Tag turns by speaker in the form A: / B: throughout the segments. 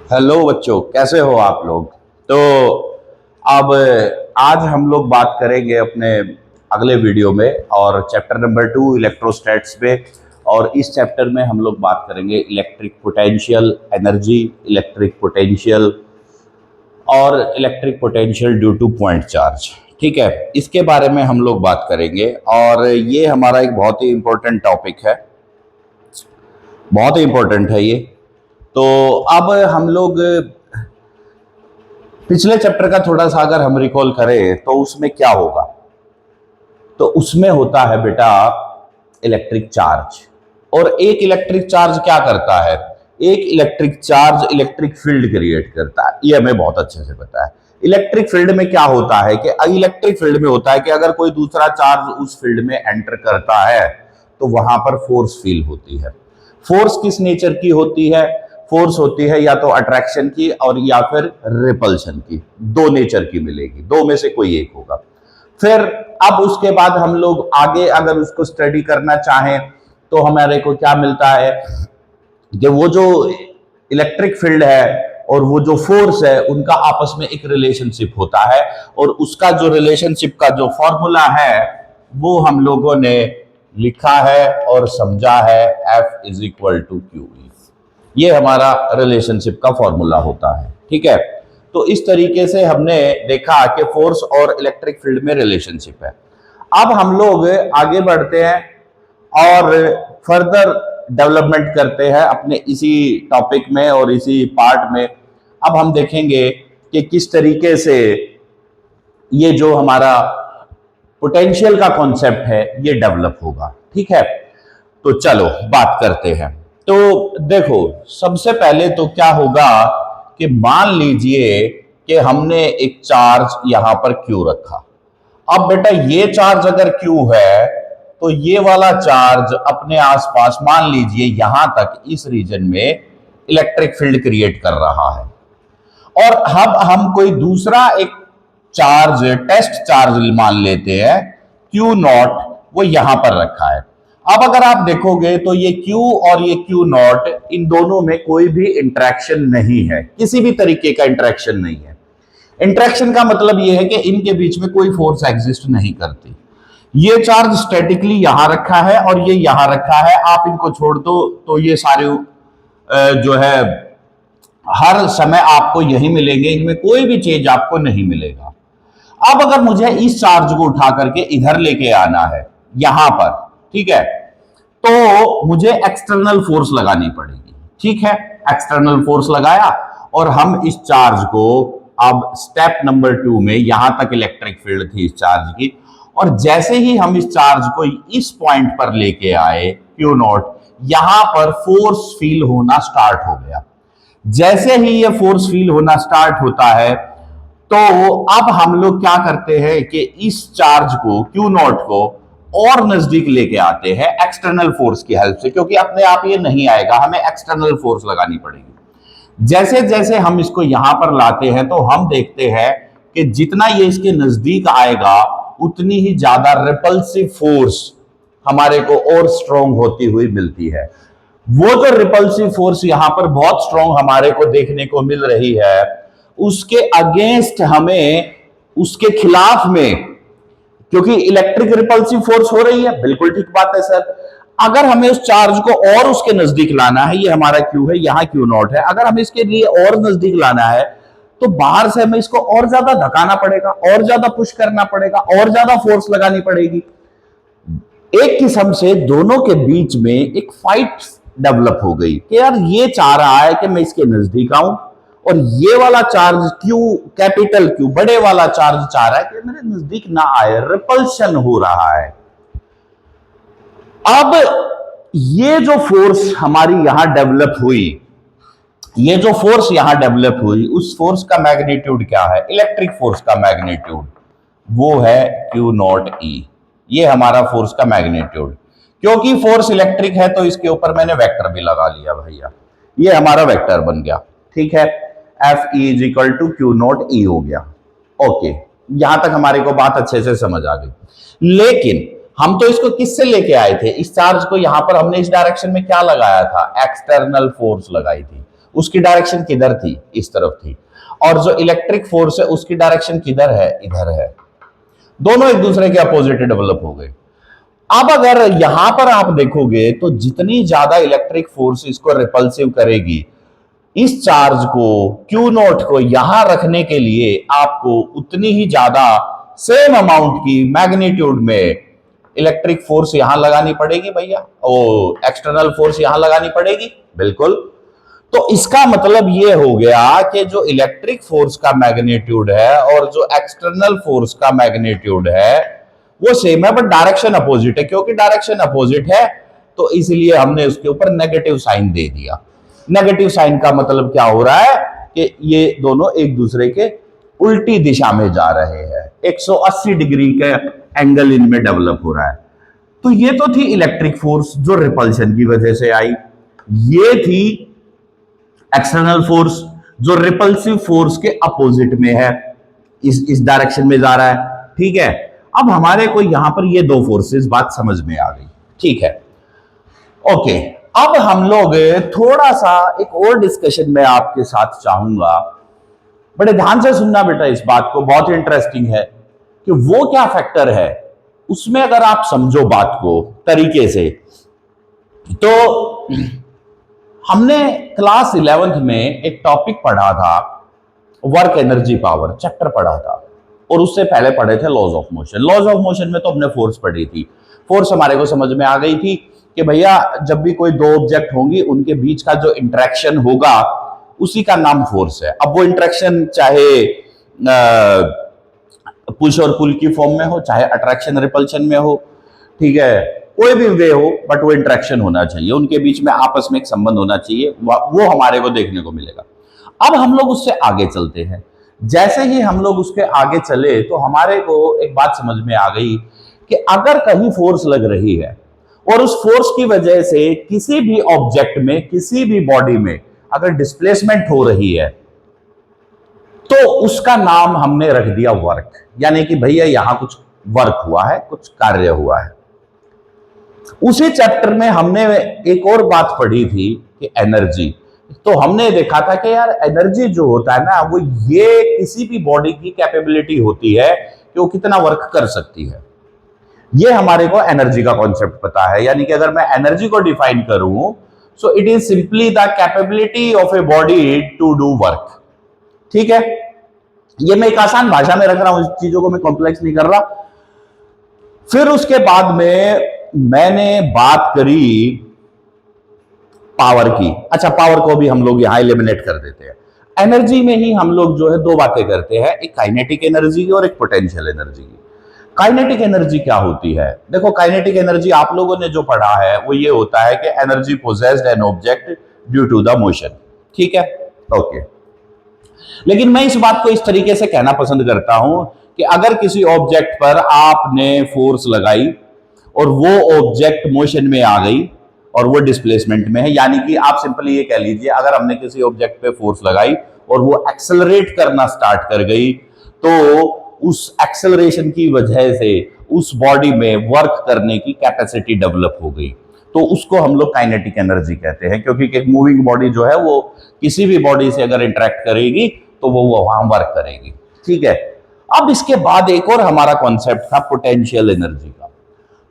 A: Hello बच्चों, कैसे हो आप लोग। तो अब आज हम लोग बात करेंगे अपने अगले वीडियो में और चैप्टर नंबर 2 इलेक्ट्रोस्टैट्स पे। और इस चैप्टर में हम लोग बात करेंगे electric potential energy, electric potential और electric potential due to point charge. ठीक है, इसके बारे में हम लोग बात करेंगे और ये हमारा एक बहुत ही इम्पोर्टेंट टॉपिक है, बहुत ही इम्पोर्टेंट है ये। तो अब हम लोग पिछले चैप्टर का थोड़ा सा अगर हम रिकॉल करें तो उसमें क्या होगा, तो उसमें होता है बेटा इलेक्ट्रिक चार्ज। और एक इलेक्ट्रिक चार्ज क्या करता है, एक electric charge electric field create करता है। ये हमें बहुत अच्छे से पता है। इलेक्ट्रिक फील्ड में क्या होता है कि इलेक्ट्रिक फील्ड में होता है कि अगर कोई दूसरा चार्ज उस फील्ड में एंटर करता है तो वहां पर फोर्स फील होती है। फोर्स किस नेचर की होती है, फोर्स होती है या तो अट्रैक्शन की और या फिर रिपल्शन की, दो नेचर की मिलेगी, दो में से कोई एक होगा। फिर अब उसके बाद हम लोग आगे अगर उसको स्टडी करना चाहें तो हमारे को क्या मिलता है कि वो जो इलेक्ट्रिक फील्ड है और वो जो फोर्स है उनका आपस में एक रिलेशनशिप होता है। और उसका जो रिलेशनशिप का जो फॉर्मूला है वो हम लोगों ने लिखा है और समझा है, F is equal to Q. ये हमारा रिलेशनशिप का फॉर्मूला होता है। ठीक है, तो इस तरीके से हमने देखा कि फोर्स और इलेक्ट्रिक फील्ड में रिलेशनशिप है। अब हम लोग आगे बढ़ते हैं और फर्दर डेवलपमेंट करते हैं अपने इसी टॉपिक में और इसी पार्ट में। अब हम देखेंगे कि किस तरीके से ये जो हमारा पोटेंशियल का कॉन्सेप्ट है ये डेवलप होगा। ठीक है, तो चलो बात करते हैं। तो देखो, सबसे पहले तो क्या होगा कि मान लीजिए कि हमने एक चार्ज यहां पर क्यू रखा। अब बेटा ये चार्ज अगर क्यू है तो ये वाला चार्ज अपने आसपास मान लीजिए यहां तक इस रीजन में इलेक्ट्रिक फील्ड क्रिएट कर रहा है। और अब हम कोई दूसरा एक चार्ज, टेस्ट चार्ज मान लेते हैं, क्यू नॉट, वो यहां पर रखा है। अब अगर आप देखोगे तो ये Q और ये Q नॉट, इन दोनों में कोई भी इंटरेक्शन नहीं है, किसी भी तरीके का इंटरेक्शन नहीं है। इंटरेक्शन का मतलब ये है कि इनके बीच में कोई फोर्स एग्जिस्ट नहीं करती। ये चार्ज स्टैटिकली यहां रखा है और ये यहां रखा है। आप इनको छोड़ दो तो ये सारे जो है हर समय आपको यही मिलेंगे, इनमें कोई भी चेंज आपको नहीं मिलेगा। अब अगर मुझे इस चार्ज को उठा करके इधर लेके आना है यहां पर, ठीक है, तो मुझे एक्सटर्नल फोर्स लगानी पड़ेगी। ठीक है, एक्सटर्नल फोर्स लगाया और हम इस चार्ज को अब स्टेप नंबर 2 में, यहां तक इलेक्ट्रिक फील्ड थी इस चार्ज की, और जैसे ही हम इस चार्ज को इस पॉइंट पर लेके आए क्यू नॉट, यहां पर फोर्स फील होना स्टार्ट हो गया। जैसे ही ये फोर्स फील होना स्टार्ट होता है तो अब हम लोग क्या करते हैं कि इस चार्ज को, क्यू नॉट को, और नजदीक लेके आते हैं एक्सटर्नल फोर्स की हेल्प से, क्योंकि अपने आप ये नहीं आएगा, हमें एक्सटर्नल फोर्स लगानी पड़ेगी। जैसे जैसे हम इसको यहां पर लाते हैं तो हम देखते हैं कि जितना ये इसके नजदीक आएगा उतनी ही ज्यादा रिपल्सिव फोर्स हमारे को और स्ट्रॉन्ग होती हुई मिलती है। वो जो रिपल्सिव फोर्स यहां पर बहुत स्ट्रॉन्ग हमारे को देखने को मिल रही है, उसके अगेंस्ट हमें, उसके खिलाफ में, क्योंकि इलेक्ट्रिक रिपल्सिव फोर्स हो रही है, बिल्कुल ठीक बात है सर। अगर हमें उस चार्ज को और उसके नजदीक लाना है, ये हमारा क्यू है, यहां क्यू नॉट है, अगर हमें इसके लिए और नजदीक लाना है तो बाहर से हमें इसको और ज्यादा धकाना पड़ेगा, और ज्यादा पुश करना पड़ेगा, और ज्यादा फोर्स लगानी पड़ेगी। एक किस्म से दोनों के बीच में एक फाइट डेवलप हो गई कि यार ये चाह रहा है कि मैं इसके नजदीक आऊं और ये वाला चार्ज क्यू, कैपिटल क्यू, बड़े वाला चार्ज चाह रहा है कि मेरे नजदीक ना आए, रिपल्शन हो रहा है। अब ये जो फोर्स हमारी यहां डेवलप हुई, ये जो फोर्स यहां डेवलप हुई, उस फोर्स का मैग्नीट्यूड क्या है, इलेक्ट्रिक फोर्स का मैग्नीट्यूड वो है क्यू नॉट ई। ये हमारा फोर्स का मैग्नीट्यूड, क्योंकि फोर्स इलेक्ट्रिक है तो इसके ऊपर मैंने वेक्टर भी लगा लिया भैया, ये हमारा वेक्टर बन गया। ठीक है, F E is equal to q naught E हो गया। ओके, यहां तक हमारे को बात अच्छे से समझ आ गई। लेकिन हम तो इसको किससे लेके आए थे, इस चार्ज को यहां पर हमने इस डायरेक्शन में क्या लगाया था, एक्सटर्नल फोर्स लगाई थी। उसकी डायरेक्शन किधर थी, इस तरफ थी, और जो इलेक्ट्रिक फोर्स है उसकी डायरेक्शन किधर है, इधर है। दोनों एक दूसरे के अपोजिट डेवलप हो गए। अब अगर यहां पर आप देखोगे तो जितनी ज्यादा इलेक्ट्रिक फोर्स इसको रिपल्सिव करेगी, इस चार्ज को क्यू नोट को यहां रखने के लिए आपको उतनी ही ज्यादा सेम अमाउंट की मैग्नीट्यूड में इलेक्ट्रिक फोर्स यहां लगानी पड़ेगी भैया, ओ एक्सटर्नल फोर्स यहां लगानी पड़ेगी, बिल्कुल। तो इसका मतलब यह हो गया कि जो इलेक्ट्रिक फोर्स का मैग्नीट्यूड है और जो एक्सटर्नल फोर्स का मैग्नीट्यूड है वो सेम है, बट डायरेक्शन अपोजिट है। क्योंकि डायरेक्शन अपोजिट है तो इसलिए हमने उसके ऊपर नेगेटिव साइन दे दिया। नेगेटिव साइन का मतलब क्या हो रहा है कि ये दोनों एक दूसरे के उल्टी दिशा में जा रहे हैं, 180 डिग्री का एंगल इनमें डेवलप हो रहा है। तो ये तो थी इलेक्ट्रिक फोर्स जो रिपल्शन की वजह से आई। ये थी एक्सटर्नल फोर्स जो रिपल्सिव फोर्स के अपोजिट में है, इस डायरेक्शन में जा रहा है, ठीक है। अब हमारे को यहां पर ये दो फोर्सेस बात समझ में आ गई, ठीक है, ओके। अब हम लोग थोड़ा सा एक और डिस्कशन में आपके साथ चाहूंगा, बड़े ध्यान से सुनना बेटा इस बात को, बहुत इंटरेस्टिंग है कि वो क्या फैक्टर है उसमें अगर आप समझो बात को तरीके से। तो हमने क्लास 11th में एक टॉपिक पढ़ा था, वर्क एनर्जी पावर चैप्टर पढ़ा था, और उससे पहले पढ़े थे laws of motion. Laws of motion में तो हमने फोर्स पढ़ी थी। फोर्स हमारे को समझ में आ गई थी कि भैया जब भी कोई दो ऑब्जेक्ट होंगी उनके बीच का जो इंटरेक्शन होगा उसी का नाम फोर्स है। अब वो इंटरेक्शन चाहे पुश और पुल की फॉर्म में हो, चाहे अट्रैक्शन रिपल्शन में हो, ठीक है, कोई भी वे हो, बट वो इंटरेक्शन होना चाहिए, उनके बीच में आपस में एक संबंध होना चाहिए, वो हमारे को देखने को मिलेगा। अब हम लोग उससे आगे चलते हैं। जैसे ही हम लोग उसके आगे चले तो हमारे को एक बात समझ में आ गई कि अगर कहीं फोर्स लग रही है और उस फोर्स की वजह से किसी भी ऑब्जेक्ट में, किसी भी बॉडी में अगर डिस्प्लेसमेंट हो रही है तो उसका नाम हमने रख दिया वर्क। यानी कि भैया यहां कुछ वर्क हुआ है, कुछ कार्य हुआ है। उसी चैप्टर में हमने एक और बात पढ़ी थी कि एनर्जी। तो हमने देखा था कि यार एनर्जी जो होता है ना, वो ये किसी भी बॉडी की कैपेबिलिटी होती है कि वो कितना वर्क कर सकती है। ये हमारे को एनर्जी का कॉन्सेप्ट पता है। यानी कि अगर मैं एनर्जी को डिफाइन करूं, so it is simply the capability of a body to do work, ठीक है। ये मैं एक आसान भाषा में रख रहा हूं, इस चीजों को मैं कॉम्प्लेक्स नहीं कर रहा। फिर उसके बाद में मैंने बात करी पावर की। अच्छा, पावर को भी हम लोग यहां एलिमिनेट कर देते हैं। एनर्जी में ही हम लोग जो है दो बातें करते हैं, एक काइनेटिक एनर्जी की और एक पोटेंशियल एनर्जी की। काइनेटिक एनर्जी क्या होती है? देखो, काइनेटिक एनर्जी आप लोगों ने जो पढ़ा है वो ये होता है कि energy possessed an object due to the motion, ठीक है, ओके। लेकिन मैं इस बात को इस तरीके से कहना पसंद करता हूं कि अगर किसी ऑब्जेक्ट पर आपने फोर्स लगाई और वो ऑब्जेक्ट मोशन में आ गई और वो डिस्प्लेसमेंट में है, यानी कि आप सिंपली ये कह लीजिए अगर हमने किसी ऑब्जेक्ट पे फोर्स लगाई और वो एक्सेलरेट करना स्टार्ट कर गई, तो उस एक्सेलरेशन की वजह से उस बॉडी में वर्क करने की कैपेसिटी डेवलप हो गई, तो उसको हम लोग काइनेटिक एनर्जी कहते हैं। क्योंकि एक मूविंग बॉडी जो है वो किसी भी बॉडी से अगर इंटरेक्ट करेगी तो वो वहां वर्क करेगी, ठीक है। अब इसके बाद एक और हमारा कॉन्सेप्ट था पोटेंशियल एनर्जी का।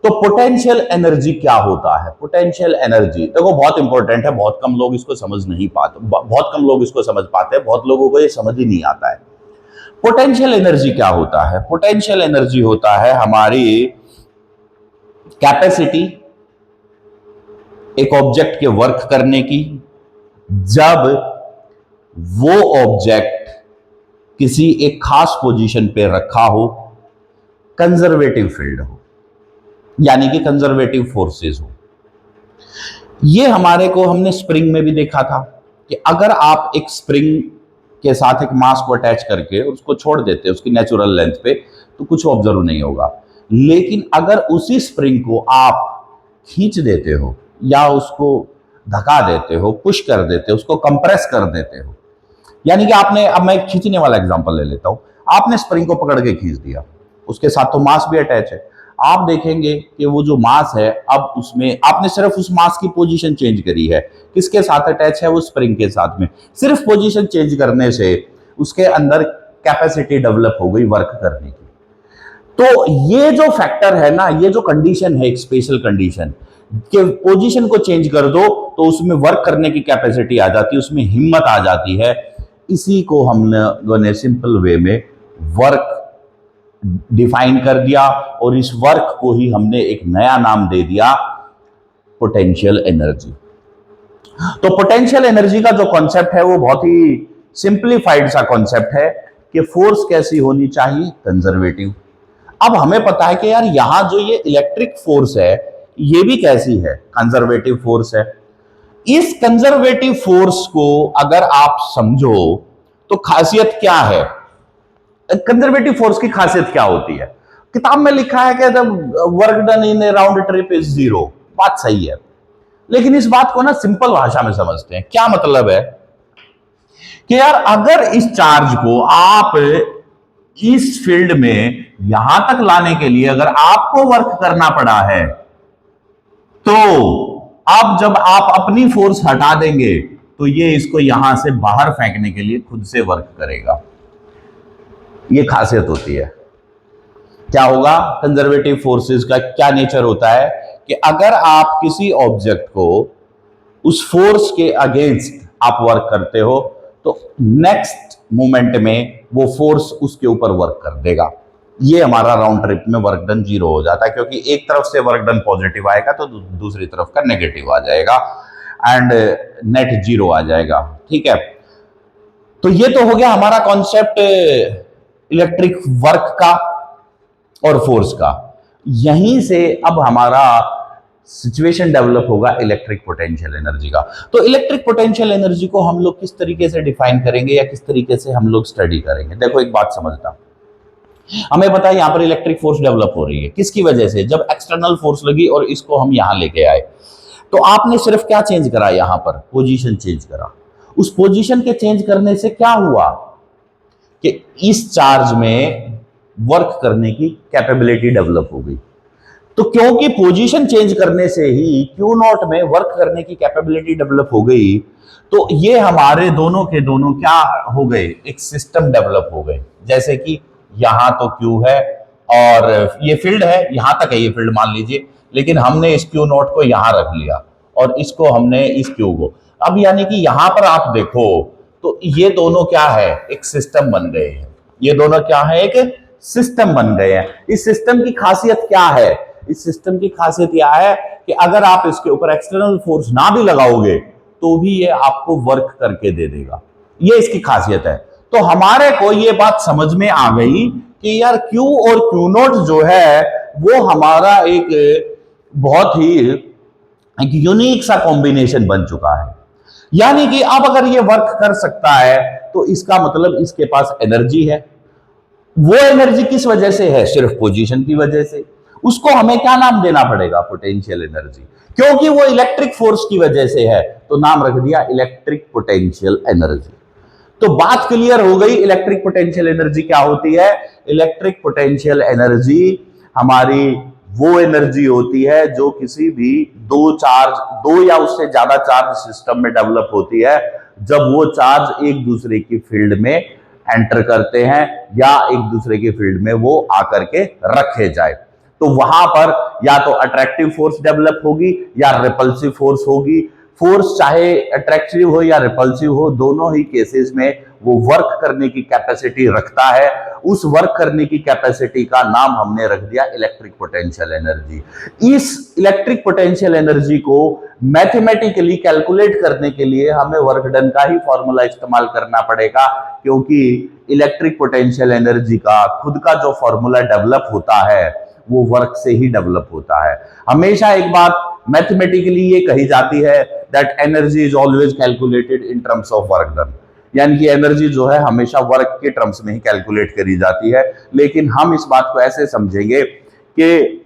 A: तो पोटेंशियल एनर्जी क्या होता है? पोटेंशियल एनर्जी देखो बहुत इंपॉर्टेंट है, बहुत कम लोग इसको समझ नहीं पाते, बहुत कम लोग इसको समझ पाते हैं, बहुत लोगों को ये समझ ही नहीं आता है। पोटेंशियल एनर्जी क्या होता है? पोटेंशियल एनर्जी होता है हमारी कैपेसिटी एक ऑब्जेक्ट के वर्क करने की, जब वो ऑब्जेक्ट किसी एक खास पोजीशन पे रखा हो, कंजर्वेटिव फील्ड हो, यानी कि कंजर्वेटिव फोर्सेस हो। ये हमारे को हमने स्प्रिंग में भी देखा था कि अगर आप एक स्प्रिंग के साथ एक मास को अटैच करके उसको छोड़ देते उसकी नेचुरल लेंथ पे, तो कुछ ऑब्जर्व नहीं होगा। लेकिन अगर उसी स्प्रिंग को आप खींच देते हो या उसको धक्का देते हो, पुश कर देते हो, उसको कंप्रेस कर देते हो, यानी कि आपने, अब मैं खींचने वाला एग्जांपल ले लेता हूं, आपने स्प्रिंग को पकड़ के खींच दिया, उसके साथ तो मास भी अटैच है। आप देखेंगे कि वो जो मास है, अब उसमें आपने सिर्फ उस मास की पोजीशन चेंज करी है, किसके साथ अटैच है, वो स्प्रिंग के साथ में। सिर्फ पोजीशन चेंज करने से उसके अंदर कैपेसिटी डेवलप हो गई वर्क करने की। तो ये जो फैक्टर है ना, ये जो कंडीशन है, एक स्पेशल कंडीशन कि पोजीशन को चेंज कर दो तो उसमें वर्क करने की कैपेसिटी आ जाती है, उसमें हिम्मत आ जाती है। इसी को हम लोगों ने सिंपल वे में वर्क डिफाइन कर दिया, और इस वर्क को ही हमने एक नया नाम दे दिया, पोटेंशियल एनर्जी। तो पोटेंशियल एनर्जी का जो कॉन्सेप्ट है वो बहुत ही सिंप्लीफाइड सा कॉन्सेप्ट है कि फोर्स कैसी होनी चाहिए, कंजर्वेटिव। अब हमें पता है कि यार यहां जो ये इलेक्ट्रिक फोर्स है ये भी कैसी है, कंजर्वेटिव फोर्स है। इस कंजर्वेटिव फोर्स को अगर आप समझो तो खासियत क्या है, कंजर्वेटिव फोर्स की खासियत क्या होती है। किताब में लिखा है कि work done in A round trip is 0, बात सही है, लेकिन इस बात को ना सिंपल भाषा में समझते हैं। क्या मतलब है कि यार अगर इस चार्ज को आप इस फील्ड में यहां तक लाने के लिए अगर आपको वर्क करना पड़ा है, तो अब जब आप अपनी फोर्स हटा देंगे तो ये इसको यहां से बाहर फेंकने के लिए खुद से वर्क करेगा। ये खासियत होती है। क्या होगा, कंजर्वेटिव फोर्सेस का क्या नेचर होता है कि अगर आप किसी ऑब्जेक्ट को उस फोर्स के अगेंस्ट आप वर्क करते हो तो नेक्स्ट मोमेंट में वो फोर्स उसके ऊपर वर्क कर देगा। ये हमारा राउंड ट्रिप में वर्क डन 0 हो जाता है, क्योंकि एक तरफ से वर्क डन पॉजिटिव आएगा तो दूसरी तरफ का नेगेटिव आ जाएगा एंड नेट 0 आ जाएगा। ठीक है, तो ये तो हो गया हमारा कॉन्सेप्ट इलेक्ट्रिक वर्क का और फोर्स का। यहीं से अब हमारा सिचुएशन डेवलप होगा इलेक्ट्रिक पोटेंशियल एनर्जी का। तो इलेक्ट्रिक पोटेंशियल एनर्जी को हम लोग किस तरीके से डिफाइन करेंगे या किस तरीके से हम लोग स्टडी करेंगे। देखो एक बात समझना, हमें पता है यहां पर इलेक्ट्रिक फोर्स डेवलप हो रही है, किसकी वजह से, जब एक्सटर्नल फोर्स लगी और इसको हम यहां लेके आए तो आपने सिर्फ क्या चेंज करा, यहां पर पोजीशन चेंज करा। उस पोजीशन के चेंज करने से क्या हुआ कि इस चार्ज में वर्क करने की कैपेबिलिटी डेवलप हो गई। तो क्योंकि पोजीशन चेंज करने से ही क्यू नॉट में वर्क करने की कैपेबिलिटी डेवलप हो गई, तो ये हमारे दोनों के दोनों क्या हो गए, एक सिस्टम डेवलप हो गए। जैसे कि यहां तो क्यू है और ये फील्ड है, यहां तक है ये फील्ड मान लीजिए, लेकिन हमने इस क्यू नॉट को यहां रख लिया और इसको हमने इस क्यू को, अब यानी कि यहां पर आप देखो तो ये दोनों क्या है, एक सिस्टम बन गए हैं। ये दोनों क्या है, एक सिस्टम बन गए हैं। इस सिस्टम की खासियत क्या है, इस सिस्टम की खासियत यह है कि अगर आप इसके ऊपर एक्सटर्नल फोर्स ना भी लगाओगे तो भी ये आपको वर्क करके दे देगा। ये इसकी खासियत है। तो हमारे को ये बात समझ में आ गई कि यार Q और Q नॉट जो है वो हमारा एक बहुत ही एक यूनिक सा कॉम्बिनेशन बन चुका है। यानी कि अब अगर ये वर्क कर सकता है तो इसका मतलब इसके पास एनर्जी है। वो एनर्जी किस वजह से है, सिर्फ पोजीशन की वजह से। उसको हमें क्या नाम देना पड़ेगा, पोटेंशियल एनर्जी। क्योंकि वो इलेक्ट्रिक फोर्स की वजह से है तो नाम रख दिया इलेक्ट्रिक पोटेंशियल एनर्जी। तो बात क्लियर हो गई, इलेक्ट्रिक पोटेंशियल एनर्जी क्या होती है। इलेक्ट्रिक पोटेंशियल एनर्जी हमारी वो एनर्जी होती है जो किसी भी दो या उससे ज्यादा चार्ज सिस्टम में डेवलप होती है, जब वो चार्ज एक दूसरे की फील्ड में एंटर करते हैं या एक दूसरे के फील्ड में वो आकर के रखे जाए। तो वहां पर या तो अट्रैक्टिव फोर्स डेवलप होगी या रिपल्सिव फोर्स होगी। फोर्स चाहे अट्रैक्टिव हो या रिपल्सिव हो, दोनों ही केसेस में वो वर्क करने की कैपेसिटी रखता है। उस वर्क करने की कैपेसिटी का नाम हमने रख दिया इलेक्ट्रिक पोटेंशियल एनर्जी। इस इलेक्ट्रिक पोटेंशियल एनर्जी को मैथमेटिकली कैलकुलेट करने के लिए हमें वर्क डन का ही फॉर्मूला इस्तेमाल करना पड़ेगा, क्योंकि इलेक्ट्रिक पोटेंशियल एनर्जी का खुद का जो फॉर्मूला डेवलप होता है वो वर्क से ही डेवलप होता है। हमेशा एक बात मैथमेटिकली ये कही जाती है that energy is always calculated in terms of work done, यानी कि एनर्जी जो है हमेशा वर्क के टर्म्स में ही कैलकुलेट करी जाती है। लेकिन हम इस बात को ऐसे समझेंगे कि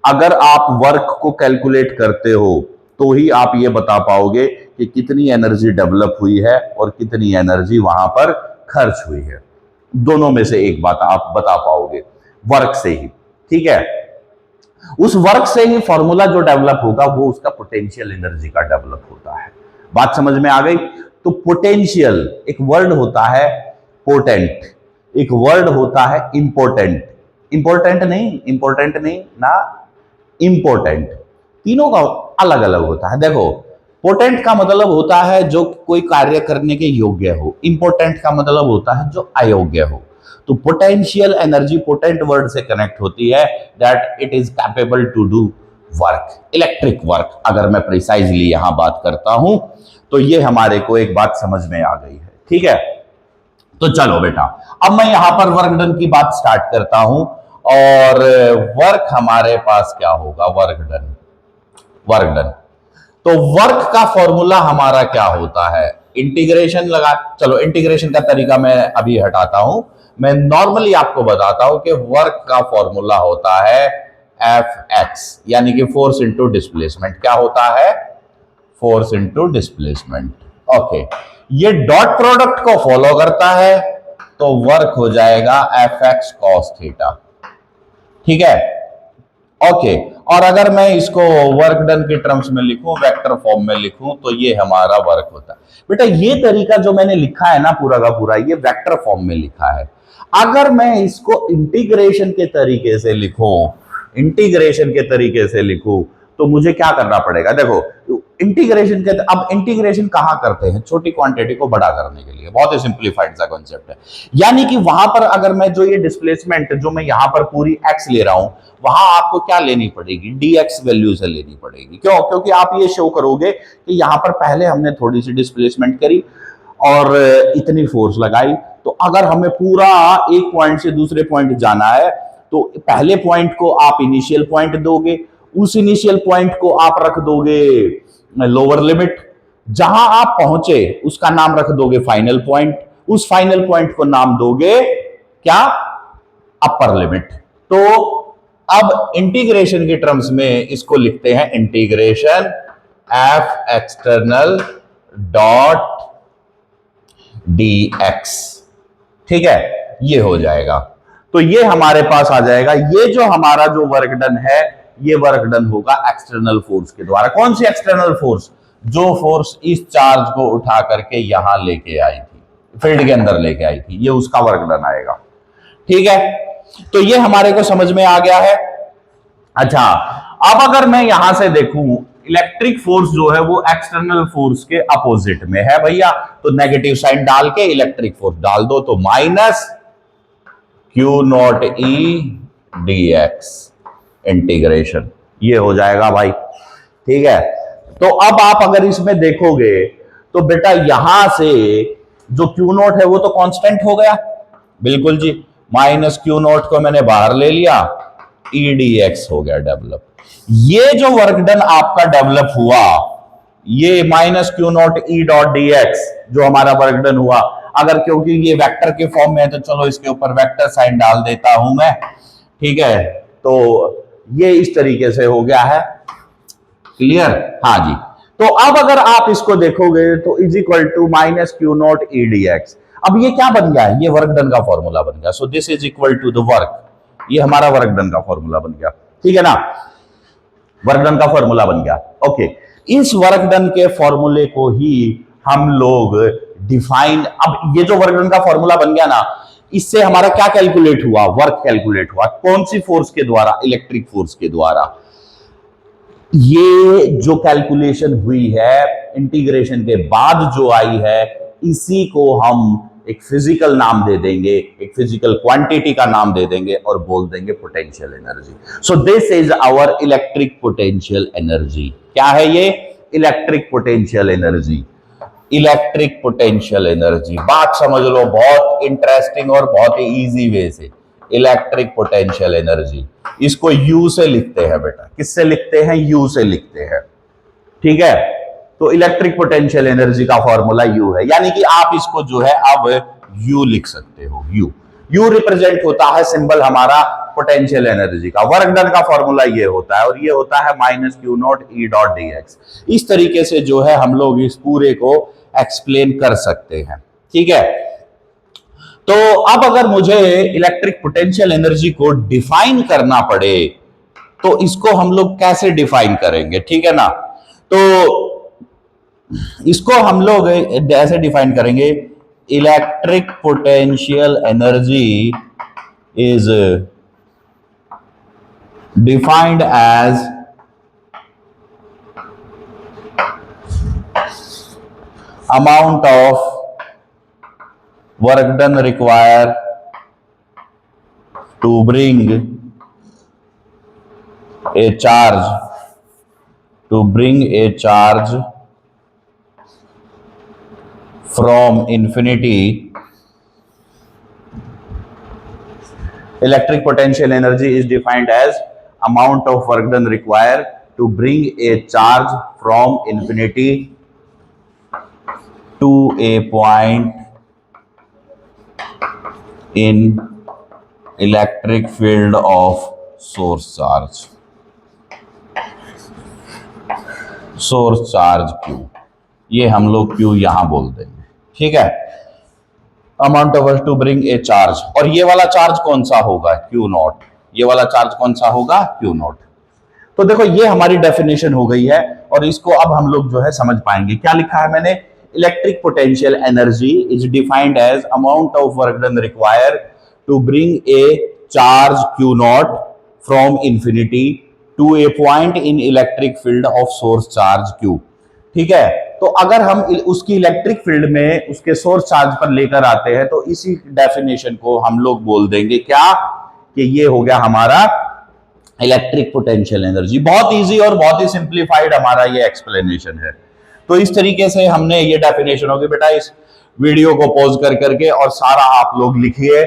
A: अगर आप वर्क को कैलकुलेट करते हो तो ही आप ये बता पाओगे कि कितनी एनर्जी डेवलप हुई है और कितनी एनर्जी वहां पर खर्च हुई है। दोनों में से एक बात आप बता पाओगे वर्क से ही। ठीक है, उस वर्क से ही फॉर्मूला जो डेवलप होगा वो उसका पोटेंशियल एनर्जी का डेवलप होता है। बात समझ में आ गई? तो पोटेंशियल एक वर्ड होता है, पोटेंट एक वर्ड होता है, इंपोर्टेंट इंपोर्टेंट नहीं ना, इंपोर्टेंट, तीनों का अलग अलग होता है। देखो, पोटेंट का मतलब होता है जो कोई कार्य करने के योग्य हो, इंपोर्टेंट का मतलब होता है जो अयोग्य हो। तो पोटेंशियल एनर्जी पोटेंट वर्ड से कनेक्ट होती है, that it is capable to do work, electric work. अगर मैं प्रिसाइजली यहां बात करता हूं तो ये हमारे को एक बात समझ में आ गई है। ठीक है, तो चलो बेटा, अब मैं यहां पर वर्क डन की बात स्टार्ट करता हूं। और वर्क हमारे पास क्या होगा? Work done, work done. तो वर्क का फॉर्मूला हमारा क्या होता है? इंटीग्रेशन लगा, चलो इंटीग्रेशन का तरीका मैं अभी हटाता हूं, मैं नॉर्मली आपको बताता हूं कि वर्क का फॉर्मूला होता है एफ एक्स, यानी कि फोर्स इंटू डिस्प्लेसमेंट। क्या होता है? Force into displacement. ओके, ये डॉट प्रोडक्ट को फॉलो करता है, तो वर्क हो जाएगा एफ एक्स कॉस थीटा। ठीक है, ओके। और अगर मैं इसको वर्क डन के टर्म्स में लिखूं, वेक्टर फॉर्म में लिखूं, तो ये हमारा वर्क होता है। बेटा ये तरीका जो मैंने लिखा है ना पूरा का पूरा, ये वेक्टर फॉर्म में लिखा है। अगर मैं इसको इंटीग्रेशन के तरीके से लिखूं, इंटीग्रेशन के तरीके से लिखूं, तो मुझे क्या करना पड़ेगा? देखो, इंटीग्रेशन के, अब इंटीग्रेशन कहां करते हैं? छोटी क्वांटिटी को बड़ा करने के लिए। बहुत ही सिंप्लीफाइड सा कॉन्सेप्ट है। यानी कि वहां पर अगर मैं जो ये डिस्प्लेसमेंट जो मैं यहां पर पूरी एक्स ले रहा हूं, वहां आपको क्या लेनी पड़ेगी? dx वैल्यू से लेनी पड़ेगी। क्यों? क्योंकि आप ये शो करोगे कि यहां पर पहले हमने थोड़ी सी डिस्प्लेसमेंट करी और इतनी फोर्स लगाई, तो अगर हमें पूरा एक पॉइंट से दूसरे पॉइंट जाना है, तो पहले पॉइंट को आप इनिशियल पॉइंट दोगे, उस इनिशियल पॉइंट को आप रख दोगे लोअर लिमिट, जहां आप पहुंचे उसका नाम रख दोगे फाइनल पॉइंट, उस फाइनल पॉइंट को नाम दोगे क्या? Upper limit. तो अब इंटीग्रेशन के टर्म्स में इसको लिखते हैं integration F external dot dx। ठीक है, ये हो जाएगा। तो ये हमारे पास आ जाएगा। ये जो हमारा जो वर्क डन है, ये वर्क डन होगा एक्सटर्नल फोर्स के द्वारा। कौन सी एक्सटर्नल फोर्स? जो फोर्स इस चार्ज को उठा करके यहां लेके आई थी, फील्ड के अंदर लेके आई थी, ये उसका वर्क डन आएगा। ठीक है, तो ये हमारे को समझ में आ गया है। अच्छा, अब अगर मैं यहां से देखूं, इलेक्ट्रिक फोर्स जो है वो एक्सटर्नल फोर्स के अपोजिट में है भैया, तो नेगेटिव साइन डाल के इलेक्ट्रिक फोर्स डाल दो, तो minus Q naught E D x integration, ये हो जाएगा भाई। ठीक है, तो अब आप अगर इसमें देखोगे तो बेटा यहां से जो क्यू नॉट है वो तो कांस्टेंट हो गया, बिल्कुल जी। माइनस क्यू नॉट को मैंने बाहर ले लिया, ई डी एक्स हो गया डेवलप। ये जो वर्क डन आपका डेवलप हुआ, ये minus Q naught E dot D x जो हमारा वर्क डन हुआ, अगर क्योंकि ये वेक्टर के फॉर्म में है तो चलो इसके ऊपर वेक्टर साइन डाल देता हूं मैं। ठीक है, तो ये इस तरीके से हो गया है। क्लियर? हाँ जी। तो अब अगर आप इसको देखोगे तो is equal to minus Q naught E D X. अब ये क्या बन गया है? ये वर्क डन का फॉर्मूला बन गया। So this is equal to the work, ये हमारा वर्क डन का फॉर्मूला बन गया। ठीक है ना, वर्क डन का फॉर्मूला बन गया। ओके, इस वर्क डन के फॉर्मूले को ही हम लोग डिफाइन, अब ये जो वर्क डन का फॉर्मूला बन गया ना, इससे हमारा क्या कैलकुलेट हुआ? वर्क कैलकुलेट हुआ। कौन सी फोर्स के द्वारा? इलेक्ट्रिक फोर्स के द्वारा। ये जो कैलकुलेशन हुई है इंटीग्रेशन के बाद जो आई है, इसी को हम एक फिजिकल नाम दे देंगे, एक फिजिकल क्वांटिटी का नाम दे देंगे और बोल देंगे potential energy. So this is our electric potential energy. क्या है ये? Electric potential energy. Electric potential energy, बात समझ लो बहुत इंटरेस्टिंग और बहुत ही इजी वे से। इलेक्ट्रिक पोटेंशियल एनर्जी, इसको यू से लिखते हैं बेटा। किससे लिखते हैं? यू से लिखते हैं। ठीक है, तो इलेक्ट्रिक पोटेंशियल एनर्जी का फॉर्मूला यू है, यानी कि आप इसको जो है अब यू लिख सकते हो। यू, यू रिप्रेजेंट होता है सिंबल हमारा पोटेंशियल एनर्जी का। वर्क डन का फॉर्मूला ये होता है, और ये होता है minus Q naught E dot D x. इस तरीके से जो है हम लोग इस पूरे को एक्सप्लेन कर सकते हैं। ठीक है, तो अब अगर मुझे इलेक्ट्रिक पोटेंशियल एनर्जी को डिफाइन करना पड़े तो इसको हम लोग कैसे डिफाइन करेंगे, ठीक है ना। तो इसको हम लोग ऐसे डिफाइन करेंगे, electric potential energy is defined as amount of work done required to bring a charge from infinity. Electric potential energy is defined as amount of work done required to bring a charge from infinity to a point in electric field of source charge Q। ये हम लोग Q यहां बोल देंगे, ठीक है। Amount of to bring a charge, और ये वाला चार्ज कौन सा होगा, Q नॉट। ये वाला चार्ज कौन सा होगा, Q नॉट। तो देखो ये हमारी डेफिनेशन हो गई है, और इसको अब हम लोग जो है समझ पाएंगे। क्या लिखा है मैंने, electric potential energy is defined as amount of work done required to bring a charge Q naught from infinity to a point in electric field of source charge Q, ठीक है। तो अगर हम उसकी इलेक्ट्रिक फील्ड में उसके source charge पर लेकर आते हैं, तो इसी डेफिनेशन को हम लोग बोल देंगे क्या, कि ये हो गया हमारा इलेक्ट्रिक पोटेंशियल एनर्जी। बहुत इजी और बहुत ही सिंप्लीफाइड हमारा ये एक्सप्लेनेशन है। तो इस तरीके से हमने ये डेफिनेशन होगी। बेटा इस वीडियो को पॉज कर करके और सारा आप लोग लिखिए,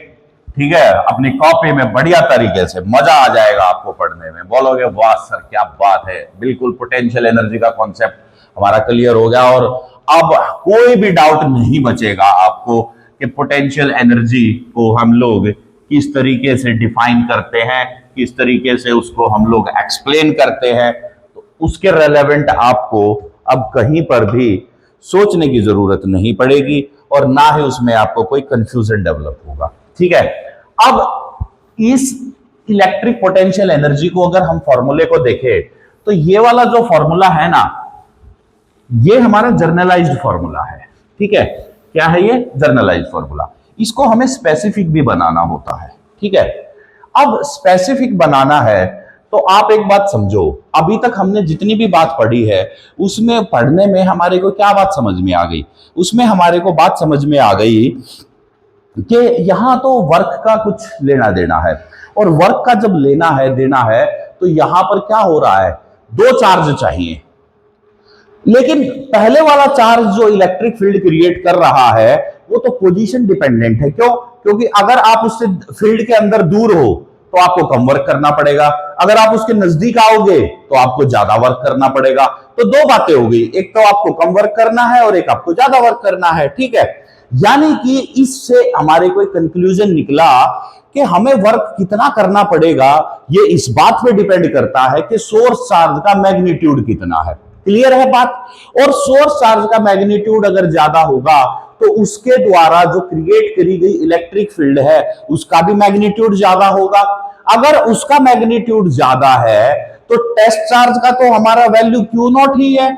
A: ठीक है, अपनी कॉपी में बढ़िया तरीके से, मजा आ जाएगा आपको पढ़ने में। बोलोगे वाह सर क्या बात है, बिल्कुल पोटेंशियल एनर्जी का कॉन्सेप्ट हमारा क्लियर हो गया, और अब कोई भी डाउट नहीं बचेगा आपको कि पोटेंशियल एनर्जी को हम लोग किस तरीके से डिफाइन करते हैं, किस तरीके से उसको हम लोग एक्सप्लेन करते हैं। तो उसके रेलेवेंट आपको अब कहीं पर भी सोचने की जरूरत नहीं पड़ेगी, और ना ही उसमें आपको कोई कंफ्यूजन डेवलप होगा, ठीक है। अब इस इलेक्ट्रिक पोटेंशियल एनर्जी को अगर हम फॉर्मूले को देखें, तो ये वाला जो फॉर्मूला है ना, ये हमारा जर्नलाइज्ड फॉर्मूला है, ठीक है। क्या है ये, जर्नलाइज्ड फॉर्मूला। इसको हमें स्पेसिफिक भी बनाना होता है, ठीक है। अब स्पेसिफिक बनाना है तो आप एक बात समझो, अभी तक हमने जितनी भी बात पढ़ी है उसमें पढ़ने में हमारे को क्या बात समझ में आ गई, उसमें हमारे को बात समझ में आ गई कि यहां तो वर्क का कुछ लेना देना है, और वर्क का जब लेना है देना है तो यहां पर क्या हो रहा है, दो चार्ज चाहिए। लेकिन पहले वाला चार्ज जो इलेक्ट्रिक फील्ड क्रिएट कर रहा है वो तो पोजीशन डिपेंडेंट है। क्यों, क्योंकि अगर आप उससे फील्ड के अंदर दूर हो तो आपको कम वर्क करना पड़ेगा, अगर आप उसके नजदीक आओगे तो आपको ज्यादा वर्क करना पड़ेगा। तो दो बातें हो गई, एक तो आपको कम वर्क करना है और एक आपको ज्यादा वर्क करना है, ठीक है। यानी कि इससे हमारे को कंक्लूजन निकला कि हमें वर्क कितना करना पड़ेगा ये इस बात पे डिपेंड करता है कि सोर्स चार्ज का मैग्नीट्यूड कितना है। क्लियर है बात। और सोर्स चार्ज का मैग्नीट्यूड अगर ज्यादा होगा तो उसके द्वारा जो क्रिएट करी गई इलेक्ट्रिक फील्ड है उसका भी मैग्नीट्यूड ज्यादा होगा। अगर उसका मैग्नीट्यूड ज्यादा है तो टेस्ट चार्ज का तो हमारा वैल्यू Q नॉट ही है,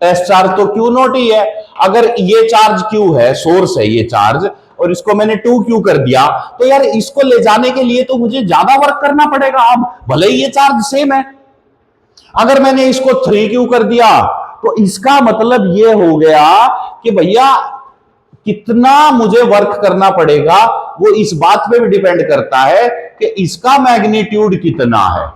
A: टेस्ट चार्ज तो Q नॉट ही है। अगर ये चार्ज Q है, सोर्स है ये चार्ज, और इसको मैंने 2Q कर दिया, तो यार इसको ले जाने के लिए तो मुझे ज्यादा वर्क करना पड़ेगा। अब भले ही ये चार्ज सेम है, अगर मैंने इसको 3Q कर दिया तो इसका मतलब ये हो गया कि भैया कितना मुझे वर्क करना पड़ेगा वो इस बात पे भी डिपेंड करता है कि इसका मैग्नीट्यूड कितना है,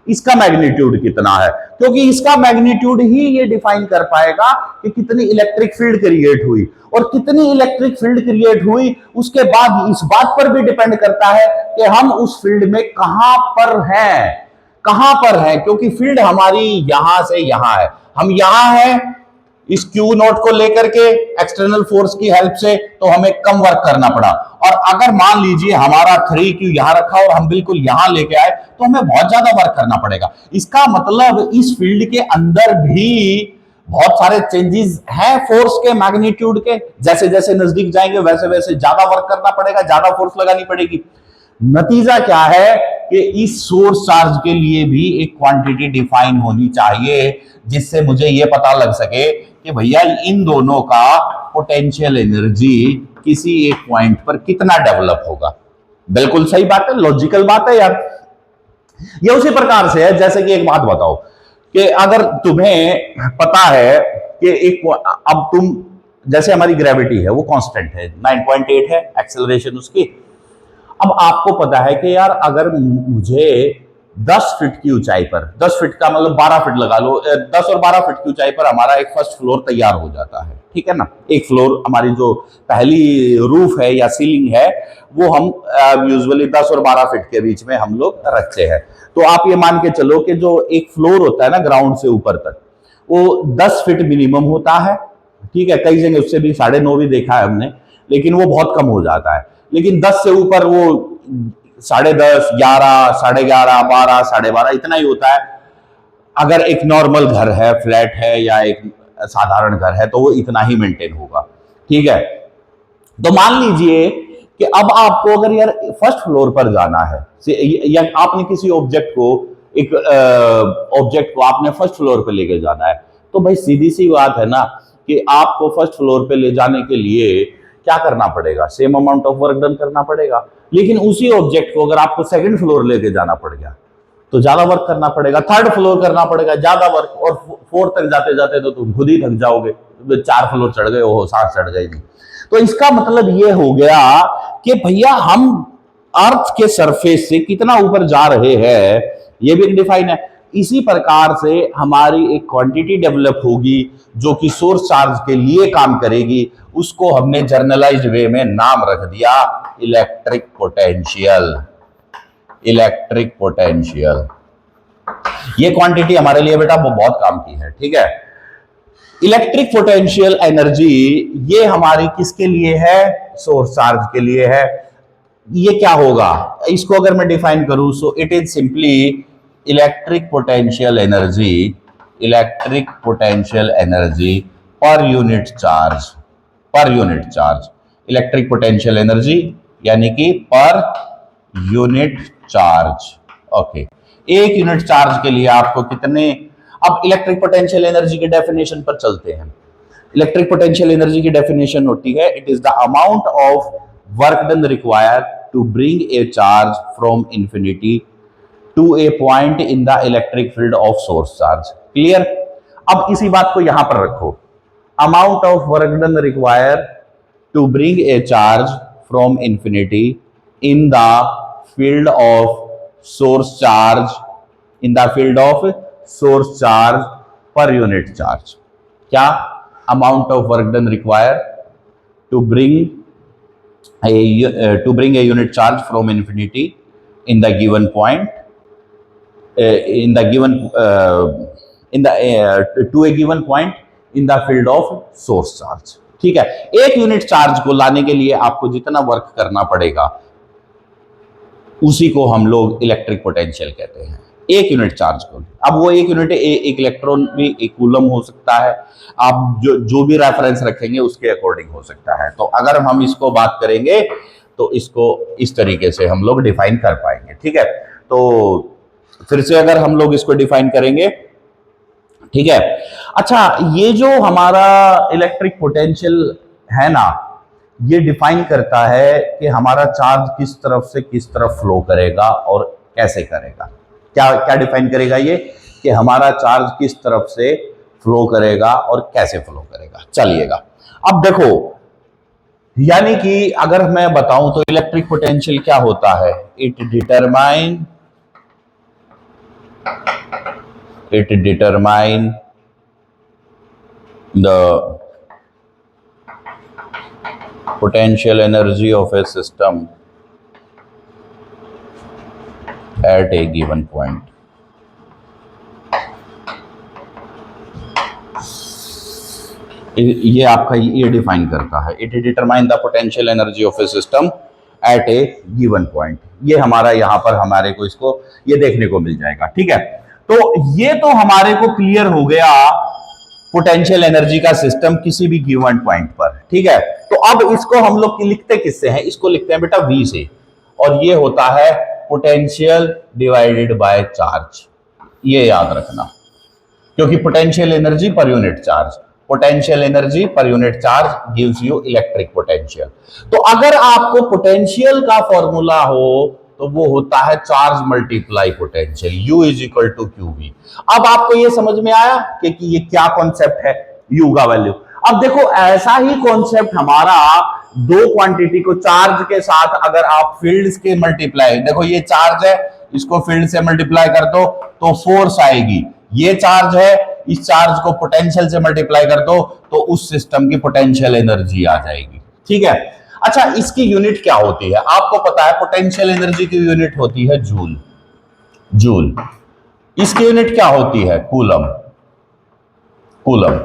A: इसका मैग्नीट्यूड कितना है, क्योंकि इसका मैग्नीट्यूड ही ये डिफाइन कर पाएगा कि कितनी इलेक्ट्रिक फील्ड क्रिएट हुई, और कितनी इलेक्ट्रिक फील्ड क्रिएट हुई उसके बाद इस बात पर भी डिपेंड करता है कि हम उस फील्ड में कहां पर हैं, कहां पर है। क्योंकि फील्ड हमारी यहां से यहां है, हम यहां हैं इस Q नोट को लेकर के एक्सटर्नल फोर्स की हेल्प से, तो हमें कम वर्क करना पड़ा। और अगर मान लीजिए हमारा 3Q यहां रखा और हम बिल्कुल यहां लेके आए तो हमें बहुत ज्यादा वर्क करना पड़ेगा। इसका मतलब इस फील्ड के अंदर भी बहुत सारे चेंजेस हैं फोर्स के मैग्नीट्यूड के, जैसे जैसे नजदीक जाएंगे वैसे वैसे ज्यादा वर्क करना पड़ेगा, ज्यादा फोर्स लगानी पड़ेगी। नतीजा क्या है कि इस सोर्स चार्ज के लिए भी एक क्वांटिटी डिफाइन होनी चाहिए, जिससे मुझे यह पता लग सके कि भैया इन दोनों का पोटेंशियल एनर्जी किसी एक पॉइंट पर कितना डेवलप होगा। बिल्कुल सही बात है, लॉजिकल बात है यार। ये उसी प्रकार से है जैसे कि एक बात बताओ कि अगर तुम्हें पता है कि एक, अब तुम, जैसे हमारी ग्रेविटी है वो कांस्टेंट है, 9.8 है एक्सेलरेशन उसकी। अब आपको पता है कि यार अगर मुझे 10 फीट की ऊंचाई पर, 10 फीट का मतलब 12 फीट लगा लो, 10 और 12 फीट की ऊंचाई पर हमारा एक फर्स्ट फ्लोर तैयार हो जाता है, ठीक है ना। एक फ्लोर, हमारी जो पहली रूफ है या सीलिंग है, वो हम यूजुअली 10 और 12 फीट के बीच में हम लोग रखते हैं। तो आप ये मान के चलो कि जो एक फ्लोर होता है ना ग्राउंड से ऊपर तक, वो 10 फीट मिनिमम होता है, ठीक है। कई जगह उससे भी 9.5 भी देखा है हमने, लेकिन वो बहुत कम हो जाता है। लेकिन 10 से ऊपर वो 10.5, 11, 11.5, 12, 12.5 इतना ही होता है। अगर एक नॉर्मल घर है, फ्लैट है या एक साधारण घर है, तो वो इतना ही मेंटेन होगा, ठीक है। तो मान लीजिए कि अब आपको अगर यार फर्स्ट फ्लोर पर जाना है, या आपने किसी ऑब्जेक्ट को, एक ऑब्जेक्ट को आपने फर्स्ट फ्लोर पर लेके जाना है, तो भाई सीधी सी बात है ना कि आपको फर्स्ट फ्लोर पे ले जाने के लिए क्या करना पड़ेगा, same amount of work done करना पड़ेगा। लेकिन उसी ऑब्जेक्ट को अगर आपको सेकंड फ्लोर लेके जाना पड़ गया तो ज्यादा वर्क करना पड़ेगा, थर्ड फ्लोर करना पड़ेगा ज्यादा वर्क, और फोर्थ तक जाते जाते तो तुम खुद ही थक जाओगे, 4 फ्लोर चढ़ गए हो, 7 चढ़ गए नहीं। तो इसका मतलब ये हो गया कि भैया हम अर्थ के सरफेस से कितना ऊपर जा रहे हैं, ये भी डिफाइन है। इसी प्रकार से हमारी एक क्वांटिटी डेवलप होगी जो कि सोर्स चार्ज के लिए काम करेगी, उसको हमने जर्नलाइज्ड वे में नाम रख दिया इलेक्ट्रिक पोटेंशियल। इलेक्ट्रिक पोटेंशियल ये क्वांटिटी हमारे लिए बेटा वो बहुत काम की है, ठीक है। इलेक्ट्रिक पोटेंशियल एनर्जी ये हमारी किसके लिए है, सोर्स चार्ज के लिए है। ये क्या होगा, इसको अगर मैं डिफाइन करूं, so it is simply electric potential energy, electric potential energy per unit charge, per unit charge. Electric potential energy यानी कि पर यूनिट चार्ज, ओके। एक यूनिट चार्ज के लिए आपको कितने, अब इलेक्ट्रिक पोटेंशियल एनर्जी की डेफिनेशन पर चलते हैं। इलेक्ट्रिक पोटेंशियल एनर्जी की डेफिनेशन होती है, it is the amount of work done required to bring a charge from infinity to a point in the electric field of source charge. Clear. अब इसी बात को यहां पर रखो, amount of work done required to bring a charge from infinity in the field of source charge, in the field of source charge per unit charge. क्या, amount of work done required to bring a unit charge from infinity in the given point, in the given to a given point in the field of source charge। ठीक है, एक unit charge को लाने के लिए आपको जितना work करना पड़ेगा उसी को हम लोग इलेक्ट्रिक पोटेंशियल कहते हैं, एक यूनिट चार्ज को। अब वो एक यूनिट एक इलेक्ट्रॉन भी एक कूलम हो सकता है, आप जो भी रेफरेंस रखेंगे उसके अकॉर्डिंग हो सकता है। तो अगर हम इसको बात करेंगे तो इसको इस तरीके से हम लोग डिफाइन कर पाएंगे, ठीक है। तो फिर से अगर हम लोग इसको डिफाइन करेंगे, ठीक है। अच्छा, ये जो हमारा इलेक्ट्रिक पोटेंशियल है ना, ये डिफाइन करता है कि हमारा चार्ज किस तरफ से किस तरफ फ्लो करेगा और कैसे करेगा। क्या क्या डिफाइन करेगा ये, कि हमारा चार्ज किस तरफ से फ्लो करेगा और कैसे फ्लो करेगा। चलिएगा, अब देखो, यानी कि अगर मैं बताऊं तो इलेक्ट्रिक पोटेंशियल क्या होता है, it determine the potential energy of a system at a given point। ये आपका ये डिफाइन करता है, it determine the potential energy of A system eight A given point. ये हमारा यहाँ पर हमारे को इसको ये देखने को मिल जाएगा, ठीक है। तो ये तो हमारे को क्लियर हो गया पोटेंशियल एनर्जी का सिस्टम किसी भी गिवन पॉइंट पर, ठीक है। तो अब इसको हम लोग लिखते किससे हैं, इसको लिखते हैं बेटा V से, और ये होता है पोटेंशियल डिवाइडेड बाय चार्ज, ये याद रखना, क्योंकि potential energy per unit charge, potential energy per unit charge gives you electric potential. तो अगर आपको पोटेंशियल का फॉर्मूला हो तो वो होता है charge multiply potential, U is equal to QV। अब आपको ये समझ में आया कि ये क्या कॉन्सेप्ट है, U का वैल्यू। अब देखो ऐसा ही कॉन्सेप्ट हमारा दो क्वांटिटी को चार्ज के साथ अगर आप फील्ड्स के मल्टीप्लाई, देखो ये चार्ज है, इसको फील्ड से मल्टीप्लाई कर दो तो फोर्स आएगी, ये चार्ज है, इस चार्ज को पोटेंशियल से मल्टीप्लाई कर दो तो उस सिस्टम की पोटेंशियल एनर्जी आ जाएगी। ठीक है, अच्छा इसकी यूनिट क्या होती है आपको पता है, पोटेंशियल एनर्जी की यूनिट होती है जूल, जूल। इसकी यूनिट क्या होती है, कूलम, कूलम।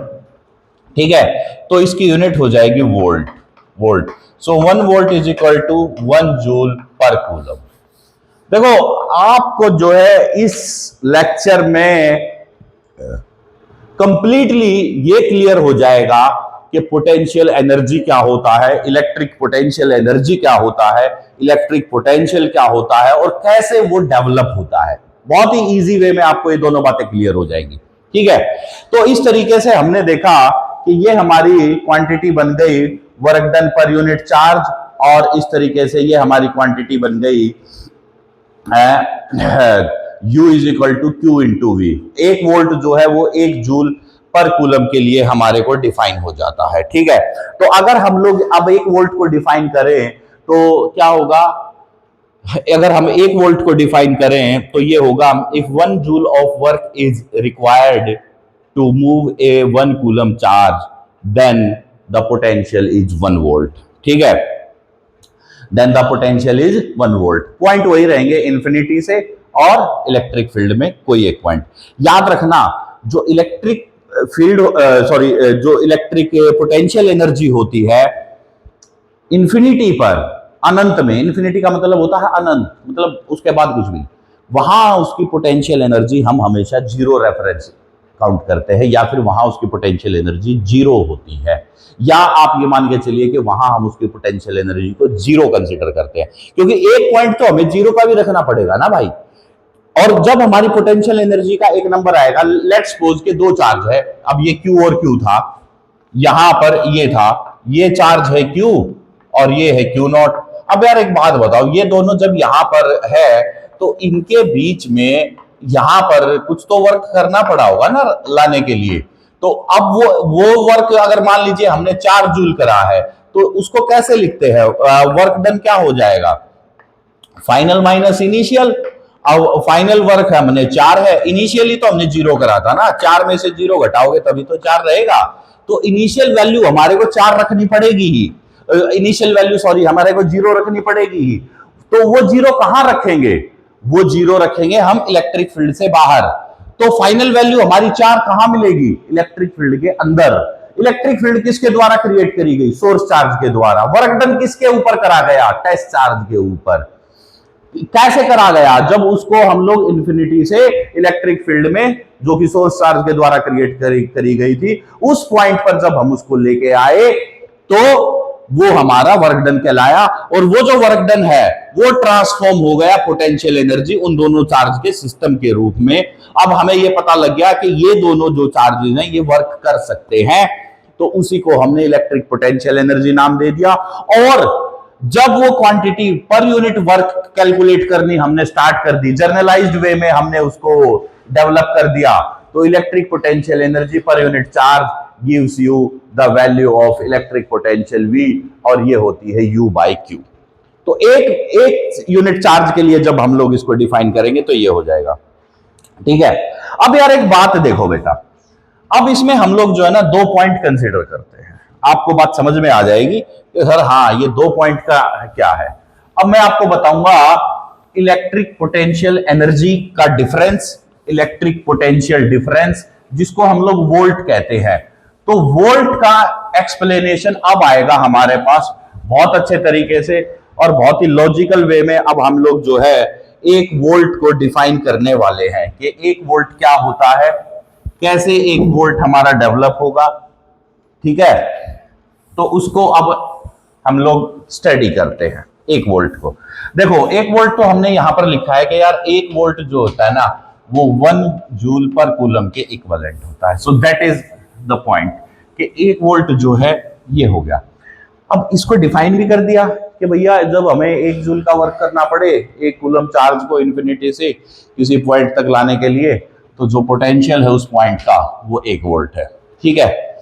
A: ठीक है, तो इसकी यूनिट हो जाएगी volt, volt. So 1 volt is equal to 1 joule per coulomb. देखो आपको जो है इस लेक्चर में कंप्लीटली ये क्लियर हो जाएगा कि पोटेंशियल एनर्जी क्या होता है, इलेक्ट्रिक पोटेंशियल एनर्जी क्या होता है, इलेक्ट्रिक पोटेंशियल क्या होता है और कैसे वो डेवलप होता है। बहुत ही इजी वे में आपको ये दोनों बातें क्लियर हो जाएंगी। ठीक है, तो इस तरीके से हमने देखा कि ये हमारी क्वांटिटी बन गई वर्क डन पर यूनिट चार्ज, और इस तरीके से ये हमारी क्वांटिटी बन गई U is equal to Q into V. 1 volt जो है वो 1 जूल पर कूलम के लिए हमारे को डिफाइन हो जाता है। ठीक है, तो अगर हम लोग अब 1 वोल्ट को डिफाइन करें तो क्या होगा, अगर हम 1 वोल्ट को डिफाइन करें तो ये होगा, if 1 joule of work is required to move a 1 coulomb charge then the potential is 1 volt. ठीक है, then the potential is 1 volt. Point वही रहेंगे इन्फिनिटी से और इलेक्ट्रिक फील्ड में कोई एक पॉइंट याद रखना। जो इलेक्ट्रिक फील्ड जो इलेक्ट्रिक पोटेंशियल एनर्जी होती है इन्फिनिटी पर, अनंत में, इन्फिनिटी का मतलब होता है अनंत, मतलब उसके बाद कुछ भी, वहां उसकी पोटेंशियल एनर्जी हम हमेशा जीरो रेफरेंस काउंट करते हैं, या फिर वहां उसकी पोटेंशियल एनर्जी जीरो होती है, या आप ये मान के चलिए कि वहां हम उसकी पोटेंशियल एनर्जी को जीरो कंसीडर करते हैं, क्योंकि एक पॉइंट तो हमें जीरो का भी रखना पड़ेगा ना भाई। और जब हमारी पोटेंशियल एनर्जी का एक नंबर आएगा, लेट्स सपोज के 2 चार्ज है, अब ये Q और Q था, यहां पर ये था, ये चार्ज है Q और ये है Q नॉट। अब यार एक बात बताओ, ये दोनों जब यहां पर है तो इनके बीच में यहां पर कुछ तो वर्क करना पड़ा होगा ना लाने के लिए। तो अब वो वर्क अगर मान लीजिए हमने 4 जूल करा है तो उसको कैसे लिखते हैं, वर्क डन क्या हो जाएगा, फाइनल माइनस इनिशियल। अब फाइनल वर्क हमने 4 है, इनिशियली तो हमने 0 करा था ना, 4 में से 0 घटाओगे तभी तो 4 रहेगा, तो इनिशियल वैल्यू हमारे को 4 रखनी पड़ेगी ही, इनिशियल वैल्यू सॉरी हमारे को 0 रखनी पड़ेगी ही। तो वो 0 कहां रखेंगे, वो 0 रखेंगे हम इलेक्ट्रिक फील्ड से बाहर। तो फाइनल वैल्यू हमारी 4 कहां मिलेगी, इलेक्ट्रिक फील्ड के अंदर। इलेक्ट्रिक फील्ड किसके द्वारा क्रिएट करी गई, सोर्स चार्ज के द्वारा। वर्क डन किसके ऊपर करा गया, टेस्ट चार्ज के ऊपर। कैसे करा गया, जब उसको हम लोग इन्फिनिटी से इलेक्ट्रिक फील्ड में जो कि सोर्स चार्ज के द्वारा क्रिएट करी गई थी, उस पॉइंट पर जब हम उसको लेके आए तो वो हमारा वर्क डन कहलाया। और वो जो वर्क डन है वो ट्रांसफॉर्म हो गया पोटेंशियल एनर्जी उन दोनों चार्ज के सिस्टम के रूप में। अब हमें ये पता लग गया कि ये दोनों जो चार्जेस हैं ये वर्क कर सकते हैं, तो उसी को हमने इलेक्ट्रिक पोटेंशियल एनर्जी नाम दे दिया। और जब वो quantity per unit work calculate करनी हमने स्टार्ट कर दी, जर्नलाइज्ड वे में हमने उसको डेवलप कर दिया, तो electric potential energy per unit charge gives you the value of electric potential V, और ये होती है U by Q। तो एक यूनिट चार्ज के लिए जब हम लोग इसको डिफाइन करेंगे तो ये हो जाएगा। ठीक है, अब यार एक बात देखो बेटा, अब इसमें हम लोग जो है ना 2 पॉइंट कंसीडर करते हैं, आपको बात समझ में आ जाएगी कि सर हाँ ये 2 पॉइंट का क्या है। अब मैं आपको बताऊंगा इलेक्ट्रिक पोटेंशियल एनर्जी का डिफरेंस, इलेक्ट्रिक पोटेंशियल डिफरेंस जिसको हम लोग वोल्ट कहते हैं। तो वोल्ट का एक्सप्लेनेशन अब आएगा हमारे पास बहुत अच्छे तरीके से और बहुत ही लॉजिकल वे में। अब हम लोग जो है 1 वोल्ट को डिफाइन करने वाले हैं कि 1 वोल्ट क्या होता है, कैसे 1 वोल्ट हमारा डेवलप होगा। ठीक है, तो उसको अब हम लोग स्टडी करते हैं। 1 वोल्ट को। देखो 1 वोल्ट तो हमने यहां पर लिखा है कि यार 1 वोल्ट जो होता है ना वो 1 जूल पर कूलम के इक्विवेलेंट होता है। So that is the point कि 1 वोल्ट जो है ये हो गया। अब इसको डिफाइन भी कर दिया कि भैया जब हमें 1 जूल का वर्क करना पड़े एक कूलम चार्ज को इन्फिनिटी से किसी पॉइंट तक लाने के लिए, तो जो पोटेंशियल है उस पॉइंट का वो 1 वोल्ट है। ठीक है,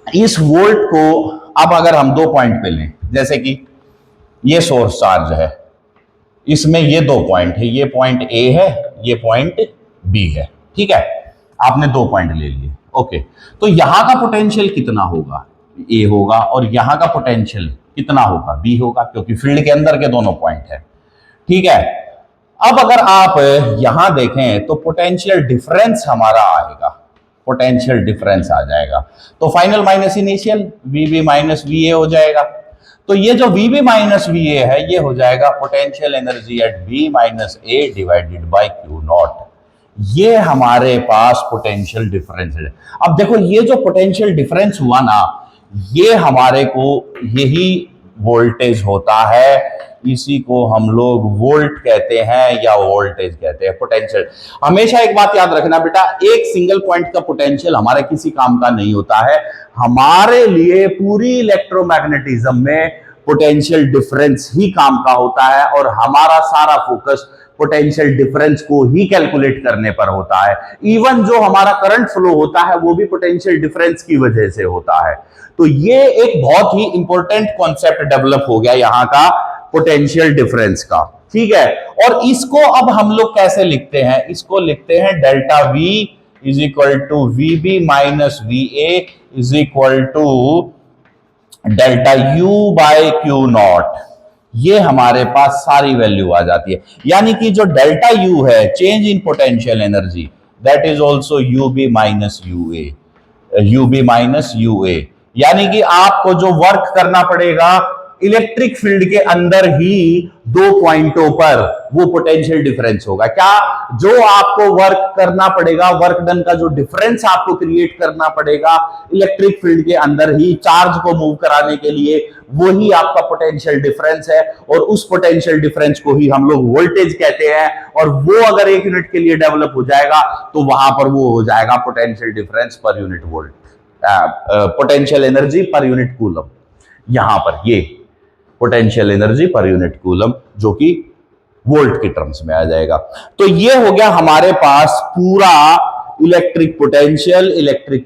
A: इस वोल्ट को अब अगर हम 2 पॉइंट पे लें, जैसे कि ये सोर्स चार्ज है, इसमें ये 2 पॉइंट है, ये पॉइंट ए है, ये पॉइंट बी है। ठीक है, आपने 2 पॉइंट ले लिए। ओके, तो यहां का पोटेंशियल कितना होगा, ए होगा, और यहां का पोटेंशियल कितना होगा, बी होगा, क्योंकि फील्ड के अंदर के दोनों पॉइंट है। ठीक है, अब अगर आप यहां देखें तो पोटेंशियल डिफरेंस हमारा आएगा, पोटेंशियल डिफरेंस आ जाएगा, तो final minus initial VB minus वीए हो जाएगा। तो ये जो वीबी माइनस वीए है ये हो जाएगा potential energy at B minus A divided by q naught. ये हमारे पास पोटेंशियल डिफरेंस है। अब देखो ये जो पोटेंशियल डिफरेंस हुआ ना, ये हमारे को यही वोल्टेज होता है, इसी को हम लोग वोल्ट कहते हैं या वोल्टेज कहते हैं, पोटेंशियल। हमेशा एक बात याद रखना बेटा, एक सिंगल पॉइंट का पोटेंशियल हमारे किसी काम का नहीं होता है। हमारे लिए पूरी इलेक्ट्रोमैग्नेटिज्म में पोटेंशियल डिफरेंस ही काम का होता है, और हमारा सारा फोकस पोटेंशियल डिफरेंस को ही कैलकुलेट करने पर होता है। इवन जो हमारा करंट फ्लो होता है वो भी पोटेंशियल डिफरेंस की वजह से होता है। तो ये एक बहुत ही इंपॉर्टेंट कॉन्सेप्ट डेवलप हो गया यहां का, पोटेंशियल डिफरेंस का। ठीक है, और इसको अब हम लोग कैसे लिखते हैं, इसको लिखते हैं delta V is equal to VB minus V A is equal to delta U by q naught. ये हमारे पास सारी वैल्यू आ जाती है, यानी कि जो डेल्टा यू है change in potential energy, that is also U B minus U A, U B minus U A. यानी कि आपको जो वर्क करना पड़ेगा इलेक्ट्रिक फील्ड के अंदर ही 2 पॉइंटों पर, वो पोटेंशियल डिफरेंस होगा। क्या जो आपको वर्क करना पड़ेगा, वर्क डन का जो डिफरेंस आपको क्रिएट करना पड़ेगा इलेक्ट्रिक फील्ड के अंदर ही चार्ज को मूव कराने के लिए, वही आपका पोटेंशियल डिफरेंस है, और उस पोटेंशियल डिफरेंस को ही हम लोग वोल्टेज कहते हैं। और वो अगर 1 यूनिट के लिए डेवलप हो जाएगा तो वहां पर वो हो जाएगा potential difference per unit volt, potential energy per unit coulomb. यहां पर ये potential energy per unit coulomb जो कि वोल्ट की टर्म्स में आ जाएगा। तो ये हो गया हमारे पास पूरा इलेक्ट्रिक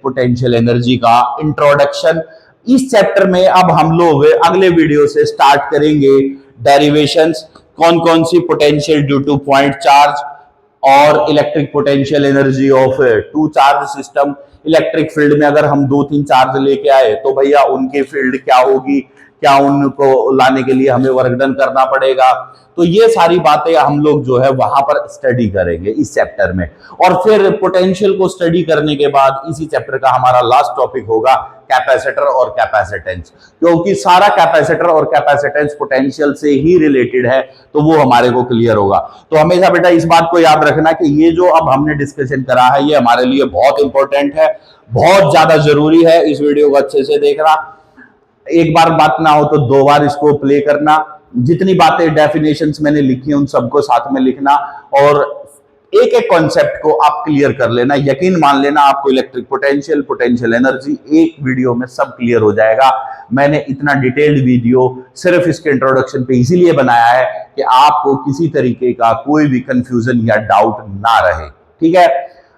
A: पोटेंशियल एनर्जी का इंट्रोडक्शन। इस चैप्टर में अब हम लोग अगले वीडियो से स्टार्ट करेंगे डेरिवेशंस, कौन कौन सी potential due to point charge और electric potential energy of 2 charge system. Electric field में अगर हम 2-3 चार्ज लेके आए तो भैया उनकी फील्ड क्या होगी, क्या उनको लाने के लिए हमें वर्क डन करना पड़ेगा। तो ये सारी बातें हम लोग जो है वहां पर स्टडी करेंगे इस चैप्टर में। और फिर पोटेंशियल को स्टडी करने के बाद इसी चैप्टर का हमारा लास्ट टॉपिक होगा कैपेसिटर और कैपेसिटेंस, क्योंकि सारा कैपेसिटर और कैपेसिटेंस पोटेंशियल से ही रिलेटेड है, तो वो हमारे को क्लियर होगा। तो हमेशा बेटा इस बात को याद रखना कि ये जो अब हमने डिस्कशन करा है ये हमारे लिए बहुत इंपॉर्टेंट है, बहुत ज्यादा जरूरी है। इस वीडियो को अच्छे से देखना, एक बार बात ना हो तो 2 बार इसको प्ले करना, जितनी बातें डेफिनेशंस मैंने लिखी उन सबको साथ में लिखना, और एक एक कॉन्सेप्ट को आप क्लियर कर लेना। यकीन मान लेना आपको इलेक्ट्रिक पोटेंशियल एनर्जी एक वीडियो में सब क्लियर हो जाएगा। मैंने इतना डिटेल्ड वीडियो सिर्फ इसके इंट्रोडक्शन पे इसीलिए बनाया है कि आपको किसी तरीके का कोई भी कंफ्यूजन या डाउट ना रहे। ठीक है,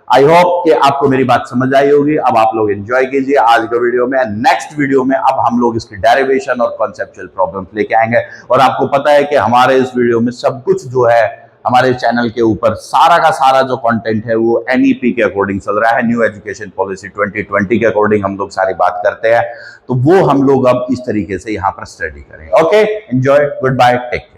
A: आई होप कि आपको मेरी बात समझ आई होगी। अब आप लोग एंजॉय कीजिए आज का वीडियो में। नेक्स्ट वीडियो में अब हम लोग इसकी डेरिवेशन और कॉन्सेप्चुअल प्रॉब्लम्स लेके आएंगे। और आपको पता है कि हमारे इस वीडियो में सब कुछ जो है हमारे चैनल के ऊपर सारा का सारा जो कंटेंट है वो एनईपी के अकॉर्डिंग चल रहा है, न्यू एजुकेशन पॉलिसी 2020 के अकॉर्डिंग हम लोग सारी बात करते हैं। तो वो हम लोग अब इस तरीके से यहाँ पर स्टडी करें। Okay, enjoy, goodbye, take care.